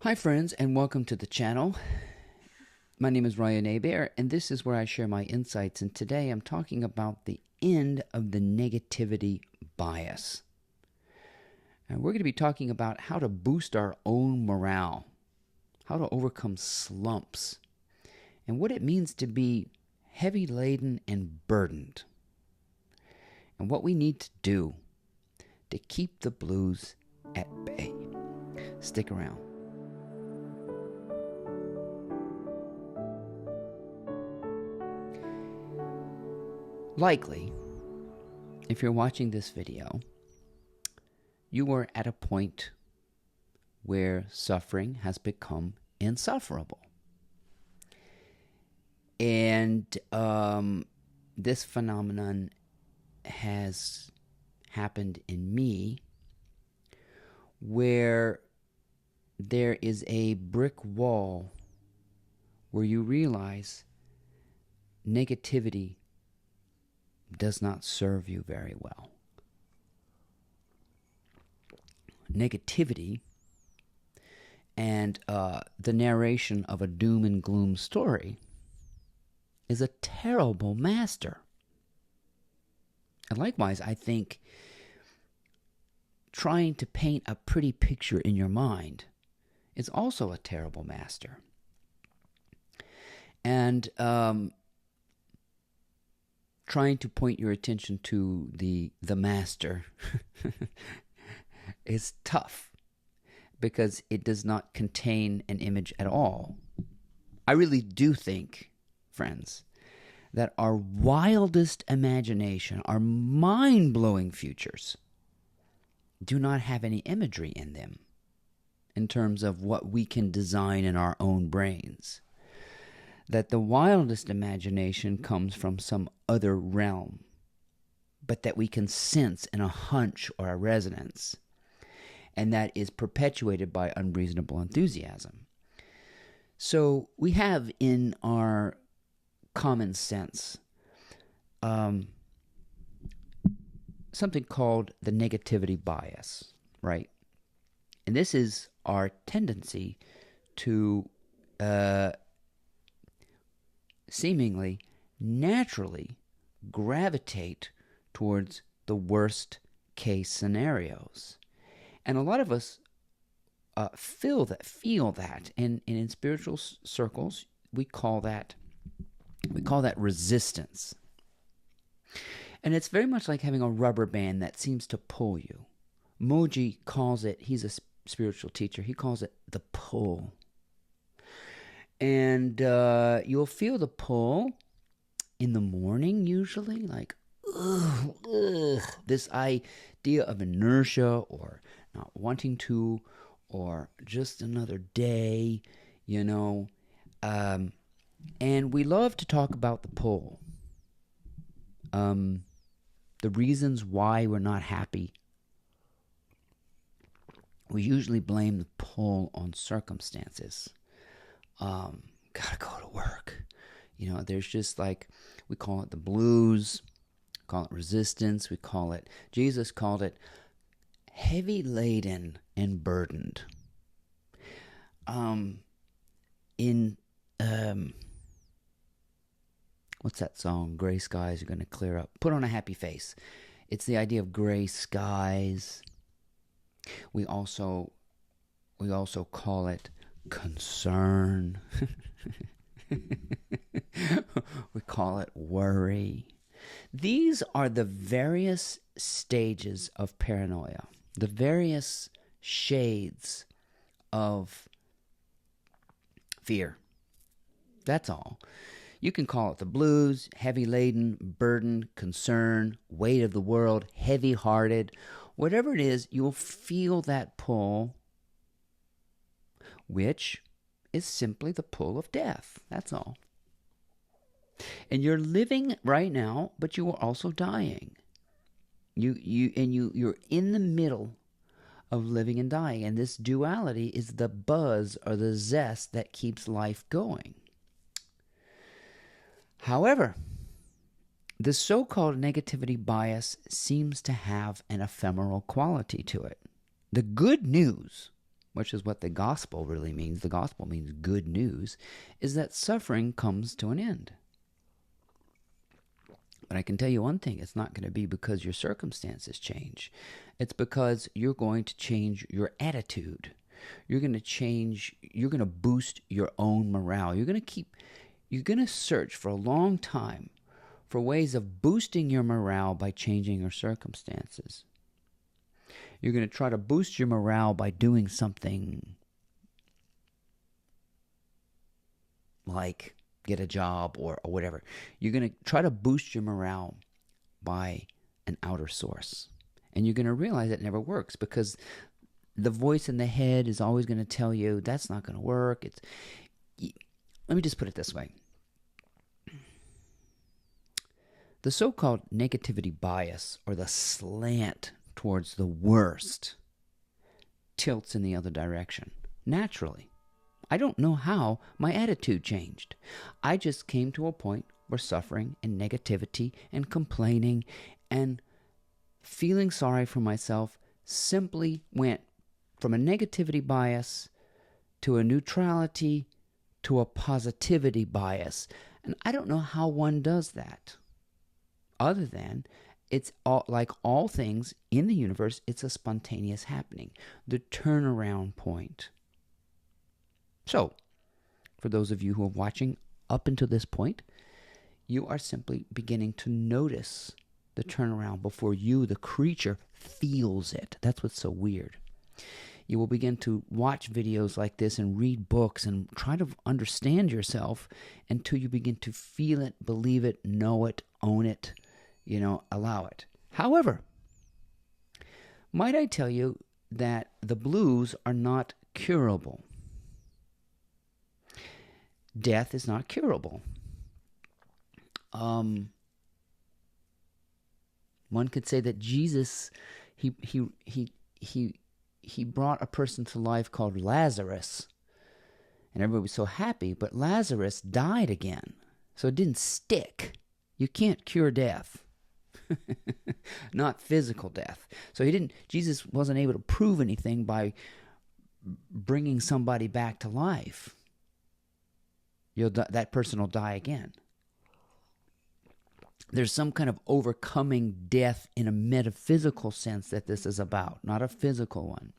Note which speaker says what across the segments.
Speaker 1: Hi friends and welcome to the channel. My name is Ryan Abair and this is where I share my insights, and today I'm talking about the end of the negativity bias. And we're going to be talking about how to boost our own morale, how to overcome slumps, and what it means to be heavy laden and burdened, and what we need to do to keep the blues at bay. Stick around. Likely, if you're watching this video, you are at a point where suffering has become insufferable. And this phenomenon has happened in me where there is a brick wall where you realize negativity does not serve you very well. Negativity and the narration of a doom and gloom story is a terrible master. And likewise, I think trying to paint a pretty picture in your mind is also a terrible master. And trying to point your attention to the master is tough because it does not contain an image at all. I really do think, friends, that our wildest imagination, our mind-blowing futures, do not have any imagery in them in terms of what we can design in our own brains. That the wildest imagination comes from some other realm, but that we can sense in a hunch or a resonance, and that is perpetuated by unreasonable enthusiasm. So we have in our common sense something called the negativity bias, right? And this is our tendency to seemingly naturally gravitate towards the worst case scenarios. And a lot of us feel that. And in spiritual circles, we call that resistance. And it's very much like having a rubber band that seems to pull you. Moji calls it, he's a spiritual teacher, he calls it the pull. And you'll feel the pull in the morning usually, like, ugh, this idea of inertia or not wanting to, or just another day, and we love to talk about the pull. The reasons why we're not happy. We usually blame the pull on circumstances. Gotta go to work. There's just like, we call it the blues, call it resistance, Jesus called it heavy laden and burdened. What's that song? Gray skies are going to clear up. Put on a happy face. It's the idea of gray skies. We also call it concern. We call it worry. These are the various stages of paranoia, the various shades of fear. That's all. You can call it the blues, heavy laden, burden, concern, weight of the world, heavy hearted. Whatever it is, you'll feel that pull, which is simply the pull of death. That's all. And you're living right now, but you are also dying. You're in the middle of living and dying, and this duality is the buzz or the zest that keeps life going. However, the so-called negativity bias seems to have an ephemeral quality to it. The good news, which is what the gospel really means, the gospel means good news, is that suffering comes to an end. But I can tell you one thing, it's not going to be because your circumstances change. It's because you're going to change your attitude. You're going to boost your own morale. You're going to search for a long time for ways of boosting your morale by changing your circumstances. You're going to try to boost your morale by doing something like get a job or whatever. You're going to try to boost your morale by an outer source. And you're going to realize it never works because the voice in the head is always going to tell you that's not going to work. Let me just put it this way. The so-called negativity bias, or the slant towards the worst, tilts in the other direction, naturally. I don't know how my attitude changed. I just came to a point where suffering and negativity and complaining and feeling sorry for myself simply went from a negativity bias to a neutrality to a positivity bias. And I don't know how one does that. Other than it's all, like all things in the universe, it's a spontaneous happening. The turnaround point. So, for those of you who are watching up until this point, you are simply beginning to notice the turnaround before you, the creature, feels it. That's what's so weird. You will begin to watch videos like this and read books and try to understand yourself until you begin to feel it, believe it, know it, own it, allow it. However, might I tell you that the blues are not curable. Death is not curable. One could say that Jesus, he brought a person to life called Lazarus, and everybody was so happy, but Lazarus died again, so it didn't stick. You can't cure death. Not physical death. So Jesus wasn't able to prove anything by bringing somebody back to life. That person will die again. There's some kind of overcoming death in a metaphysical sense that this is about, not a physical one.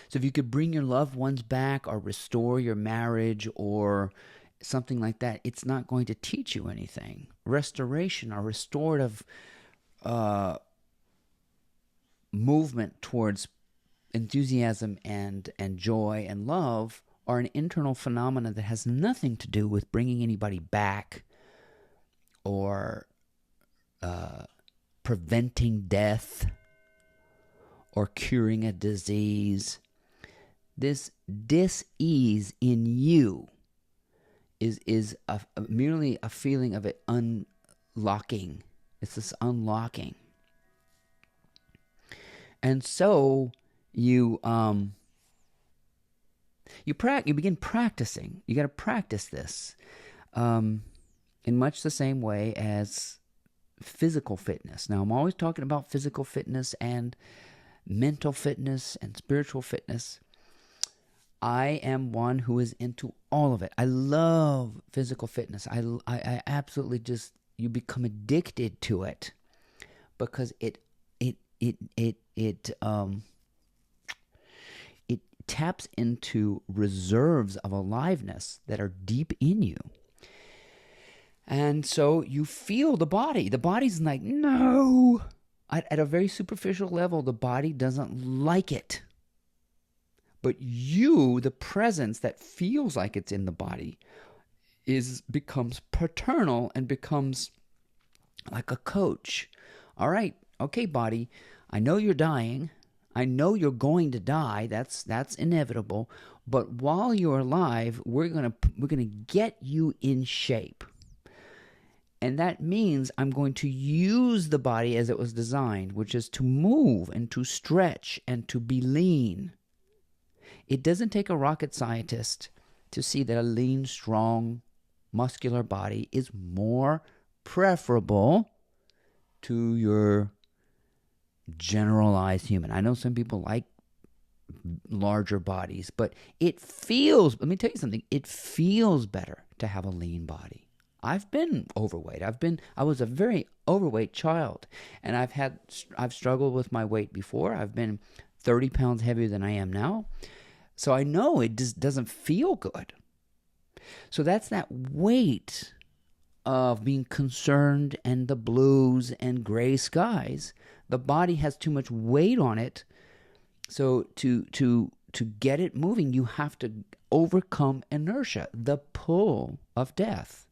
Speaker 1: So if you could bring your loved ones back or restore your marriage or something like that, it's not going to teach you anything. Restoration or restorative movement towards enthusiasm and joy and love are an internal phenomenon that has nothing to do with bringing anybody back or preventing death or curing a disease. This dis-ease in you is merely a feeling of it unlocking. It's this unlocking. And so you begin practicing. You got to practice this in much the same way as physical fitness. Now, I'm always talking about physical fitness and mental fitness and spiritual fitness. I am one who is into all of it. I love physical fitness. I absolutely you become addicted to it because it taps into reserves of aliveness that are deep in you. And so you feel the body. The body's like, no. At a very superficial level, the body doesn't like it. But you, the presence that feels like it's in the body, becomes paternal and becomes like a coach. All right, okay, body, I know you're dying. I know you're going to die. That's inevitable. But while you're alive, we're gonna get you in shape. And that means I'm going to use the body as it was designed, which is to move and to stretch and to be lean. It doesn't take a rocket scientist to see that a lean, strong, muscular body is more preferable to your generalized human. I know some people like larger bodies, but it feels, let me tell you something, it feels better to have a lean body. I've been overweight. I was a very overweight child, and I've struggled with my weight before. I've been 30 pounds heavier than I am now. So I know it just doesn't feel good. So that's that weight of being concerned and the blues and gray skies. The body has too much weight on it. So to get it moving, you have to overcome inertia, the pull of death.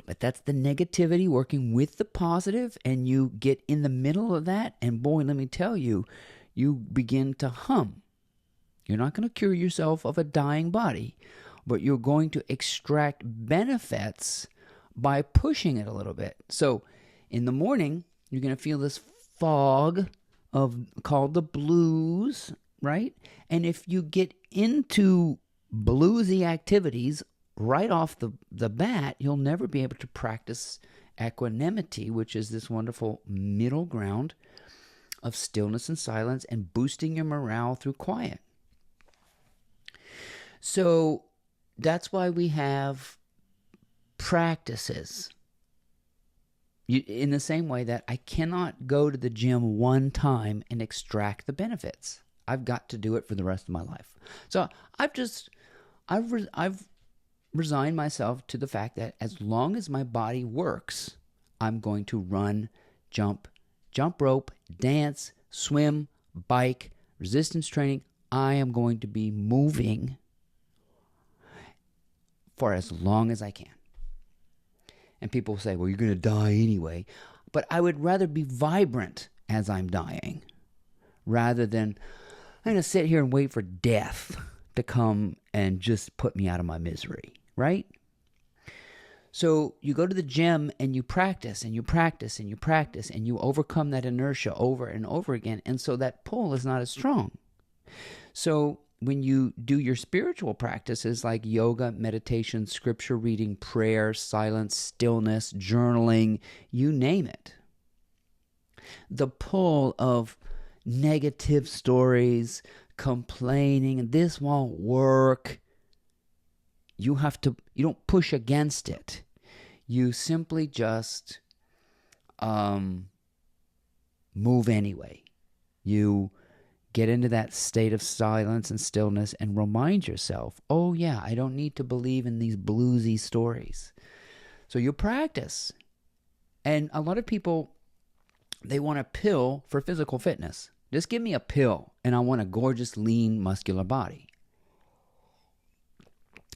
Speaker 1: But that's the negativity working with the positive, and you get in the middle of that, and boy, let me tell you, you begin to hum. You're not going to cure yourself of a dying body, but you're going to extract benefits by pushing it a little bit. So in the morning, you're going to feel this fog called the blues, right? And if you get into bluesy activities right off the bat, you'll never be able to practice equanimity, which is this wonderful middle ground of stillness and silence and boosting your morale through quiet. So that's why we have practices. In the same way that I cannot go to the gym one time and extract the benefits. I've got to do it for the rest of my life. So I've resigned myself to the fact that as long as my body works, I'm going to run, jump rope, dance, swim, bike, resistance training. I am going to be moving for as long as I can. And people say, well, you're going to die anyway. But I would rather be vibrant as I'm dying rather than I'm going to sit here and wait for death to come and just put me out of my misery, right? So you go to the gym and you practice and you practice and you practice and you overcome that inertia over and over again. And so that pull is not as strong. So when you do your spiritual practices like yoga, meditation, scripture reading, prayer, silence, stillness, journaling, you name it, the pull of negative stories, complaining, this won't work, you don't push against it. You simply just move anyway. You get into that state of silence and stillness and remind yourself, oh yeah, I don't need to believe in these bluesy stories. So you practice. And a lot of people, they want a pill for physical fitness. Just give me a pill and I want a gorgeous, lean, muscular body.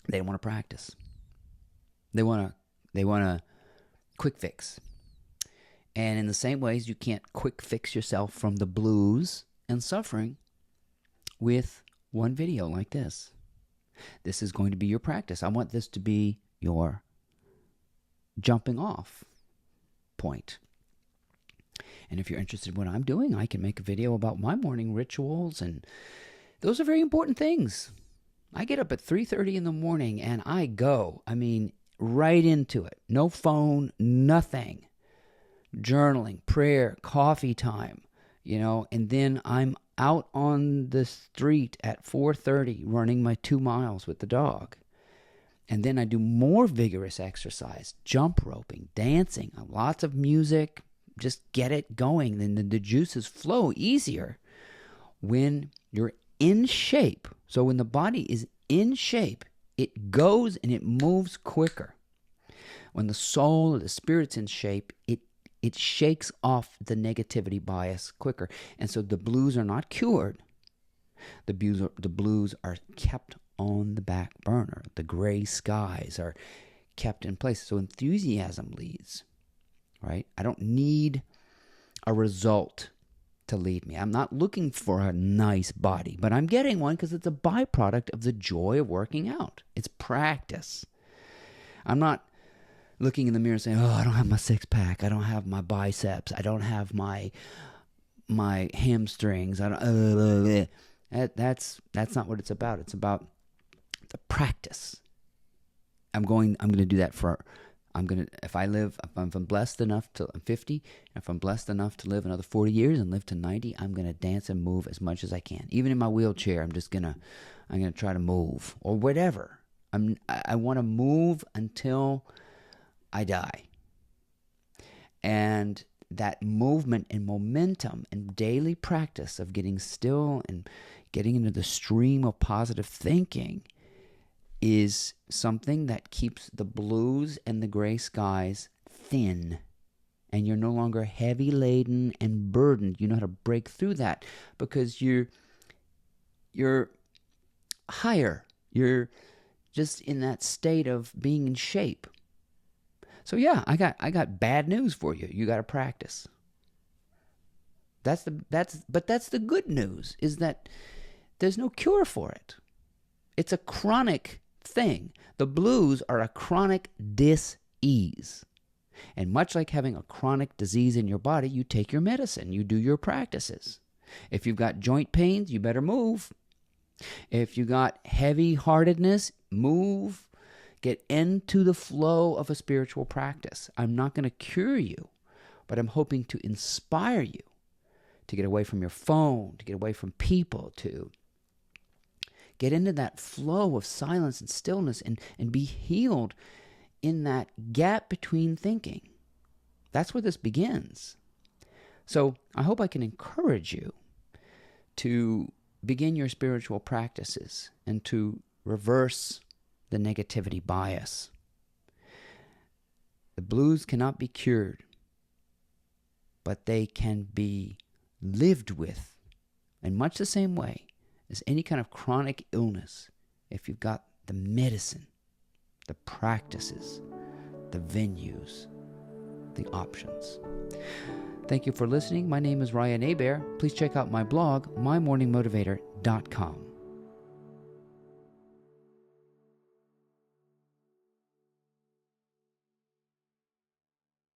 Speaker 1: They don't want to practice. They want a quick fix. And in the same ways, you can't quick fix yourself from the blues and suffering with one video like this. This is going to be your practice. I want this to be your jumping off point. And if you're interested in what I'm doing, I can make a video about my morning rituals, and those are very important things. I get up at 3:30 in the morning and I go, right into it. No phone, nothing. Journaling, prayer, coffee time. And then I'm out on the street at 4:30 running my 2 miles with the dog. And then I do more vigorous exercise, jump roping, dancing, lots of music, just get it going. Then the juices flow easier when you're in shape. So when the body is in shape, it goes and it moves quicker. When the soul or the spirit's in shape, it shakes off the negativity bias quicker. And so the blues are not cured. The blues are kept on the back burner. The gray skies are kept in place. So enthusiasm leads, right? I don't need a result to lead me. I'm not looking for a nice body, but I'm getting one because it's a byproduct of the joy of working out. It's practice. I'm not looking in the mirror saying, oh, I don't have my six pack. I don't have my biceps. I don't have my hamstrings. I don't. That's not what it's about. It's about the practice. I'm going to do that for if I'm blessed enough to, I'm 50, if I'm blessed enough to live another 40 years and live to 90, I'm going to dance and move as much as I can. Even in my wheelchair, I'm going to try to move or whatever. I want to move until I die. And that movement and momentum and daily practice of getting still and getting into the stream of positive thinking is something that keeps the blues and the gray skies thin. And you're no longer heavy laden and burdened. You know how to break through that because you're higher. You're just in that state of being in shape. So yeah, I got bad news for you. You got to practice. But that's the good news, is that there's no cure for it. It's a chronic thing. The blues are a chronic dis-ease. And much like having a chronic disease in your body, you take your medicine, you do your practices. If you've got joint pains, you better move. If you got heavy-heartedness, move. Get into the flow of a spiritual practice. I'm not going to cure you, but I'm hoping to inspire you to get away from your phone, to get away from people, to get into that flow of silence and stillness and be healed in that gap between thinking. That's where this begins. So I hope I can encourage you to begin your spiritual practices and to reverse the negativity bias. The blues cannot be cured, but they can be lived with in much the same way as any kind of chronic illness if you've got the medicine, the practices, the venues, the options. Thank you for listening. My name is Ryan Hebert. Please check out my blog, mymorningmotivator.com.